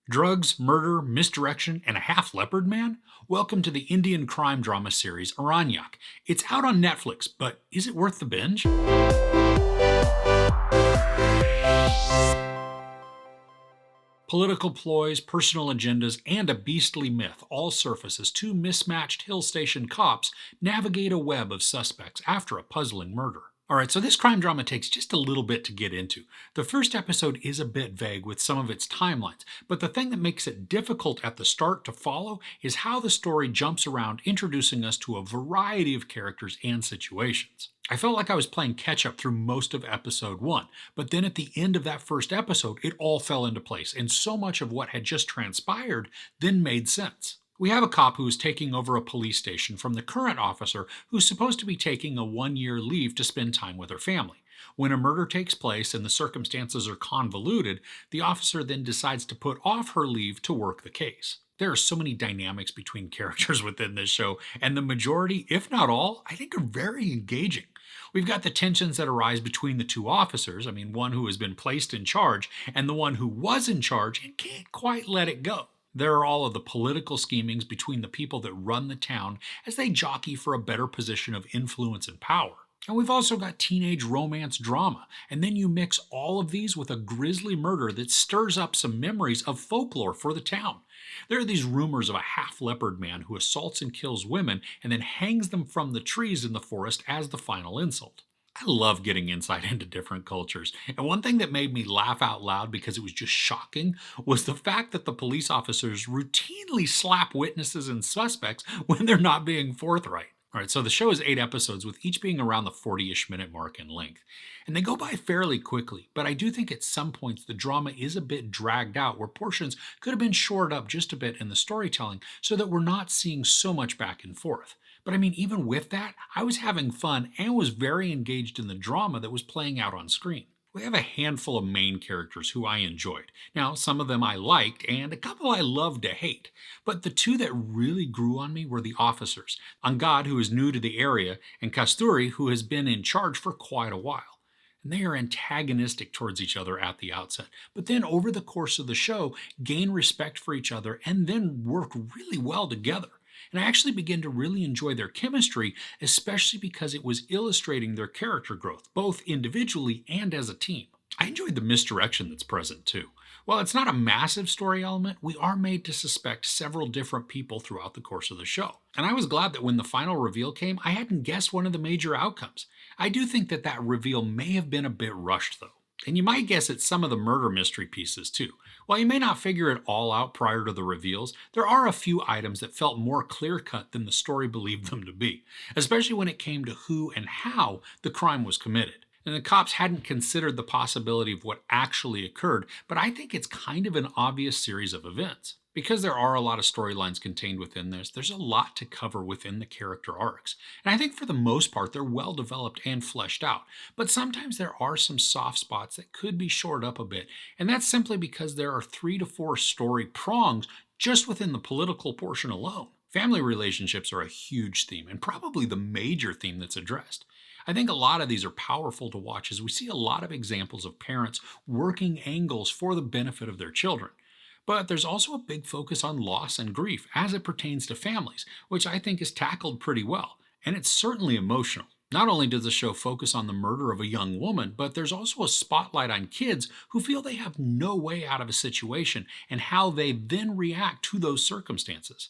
Drugs, murder, misdirection, and a half leopard man? Welcome to the Indian crime drama series Aranyak. It's out on Netflix, but is it worth the binge? Political ploys, personal agendas, and a beastly myth all surface as two mismatched hill station cops navigate a web of suspects after a puzzling murder. Alright, so this crime drama takes just a little bit to get into. The first episode is a bit vague with some of its timelines, but the thing that makes it difficult at the start to follow is how the story jumps around, introducing us to a variety of characters and situations. I felt like I was playing catch up through most of episode 1, but then at the end of that first episode, it all fell into place, and so much of what had just transpired then made sense. We have a cop who is taking over a police station from the current officer who's supposed to be taking a 1-year leave to spend time with her family. When a murder takes place and the circumstances are convoluted, the officer then decides to put off her leave to work the case. There are so many dynamics between characters within this show, and the majority, if not all, I think are very engaging. We've got the tensions that arise between the two officers, one who has been placed in charge, and the one who was in charge and can't quite let it go. There are all of the political schemings between the people that run the town as they jockey for a better position of influence and power. And we've also got teenage romance drama, and then you mix all of these with a grisly murder that stirs up some memories of folklore for the town. There are these rumors of a half-leopard man who assaults and kills women and then hangs them from the trees in the forest as the final insult. I love getting insight into different cultures, and one thing that made me laugh out loud because it was just shocking was the fact that the police officers routinely slap witnesses and suspects when they're not being forthright. Alright, so the show is 8 episodes, with each being around the 40-ish minute mark in length. And they go by fairly quickly, but I do think at some points the drama is a bit dragged out, where portions could have been shored up just a bit in the storytelling so that we're not seeing so much back and forth. But even with that, I was having fun and was very engaged in the drama that was playing out on screen. We have a handful of main characters who I enjoyed. Now, some of them I liked, and a couple I loved to hate. But the two that really grew on me were the officers, Angad, who is new to the area, and Kasturi, who has been in charge for quite a while. And they are antagonistic towards each other at the outset, but then over the course of the show, gain respect for each other and then work really well together. And I actually began to really enjoy their chemistry, especially because it was illustrating their character growth, both individually and as a team. I enjoyed the misdirection that's present too. While it's not a massive story element, we are made to suspect several different people throughout the course of the show. And I was glad that when the final reveal came, I hadn't guessed one of the major outcomes. I do think that that reveal may have been a bit rushed though. And you might guess it's some of the murder mystery pieces too. While you may not figure it all out prior to the reveals, there are a few items that felt more clear-cut than the story believed them to be, especially when it came to who and how the crime was committed. And the cops hadn't considered the possibility of what actually occurred, but I think it's kind of an obvious series of events. Because there are a lot of storylines contained within this, there's a lot to cover within the character arcs. And I think for the most part, they're well developed and fleshed out. But sometimes there are some soft spots that could be shored up a bit. And that's simply because there are 3 to 4 story prongs just within the political portion alone. Family relationships are a huge theme, and probably the major theme that's addressed. I think a lot of these are powerful to watch as we see a lot of examples of parents working angles for the benefit of their children. But there's also a big focus on loss and grief as it pertains to families, which I think is tackled pretty well, and it's certainly emotional. Not only does the show focus on the murder of a young woman, but there's also a spotlight on kids who feel they have no way out of a situation and how they then react to those circumstances.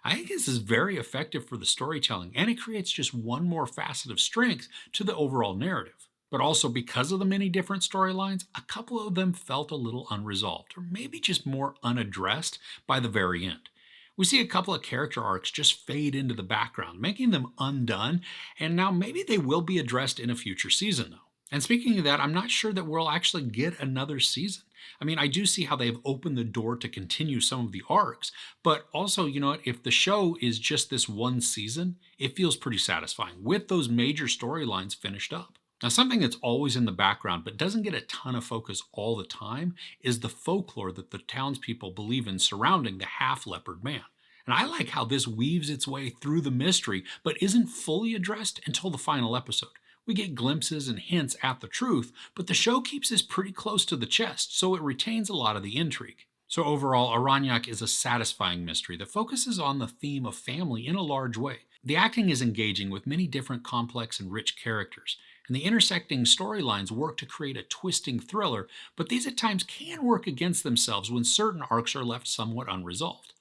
I think this is very effective for the storytelling, and it creates just one more facet of strength to the overall narrative. But also, because of the many different storylines, a couple of them felt a little unresolved, or maybe just more unaddressed by the very end. We see a couple of character arcs just fade into the background, making them undone, and now maybe they will be addressed in a future season though. And speaking of that, I'm not sure that we'll actually get another season. I do see how they've opened the door to continue some of the arcs, but also, if the show is just this one season, it feels pretty satisfying with those major storylines finished up. Now, something that's always in the background but doesn't get a ton of focus all the time is the folklore that the townspeople believe in surrounding the half-leopard man. And I like how this weaves its way through the mystery but isn't fully addressed until the final episode. We get glimpses and hints at the truth, but the show keeps this pretty close to the chest, so it retains a lot of the intrigue. So, overall, Aranyak is a satisfying mystery that focuses on the theme of family in a large way. The acting is engaging with many different complex and rich characters, and the intersecting storylines work to create a twisting thriller, but these at times can work against themselves when certain arcs are left somewhat unresolved.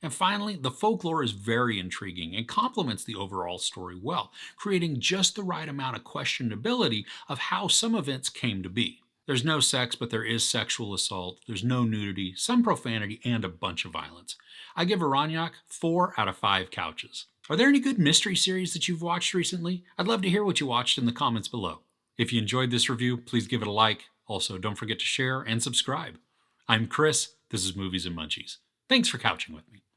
And finally, the folklore is very intriguing and complements the overall story well, creating just the right amount of questionability of how some events came to be. There's no sex, but there is sexual assault. There's no nudity, some profanity, and a bunch of violence. I give Aranyak 4 out of 5 couches. Are there any good mystery series that you've watched recently? I'd love to hear what you watched in the comments below. If you enjoyed this review, please give it a like. Also, don't forget to share and subscribe. I'm Chris. This is Movies and Munchies. Thanks for couching with me.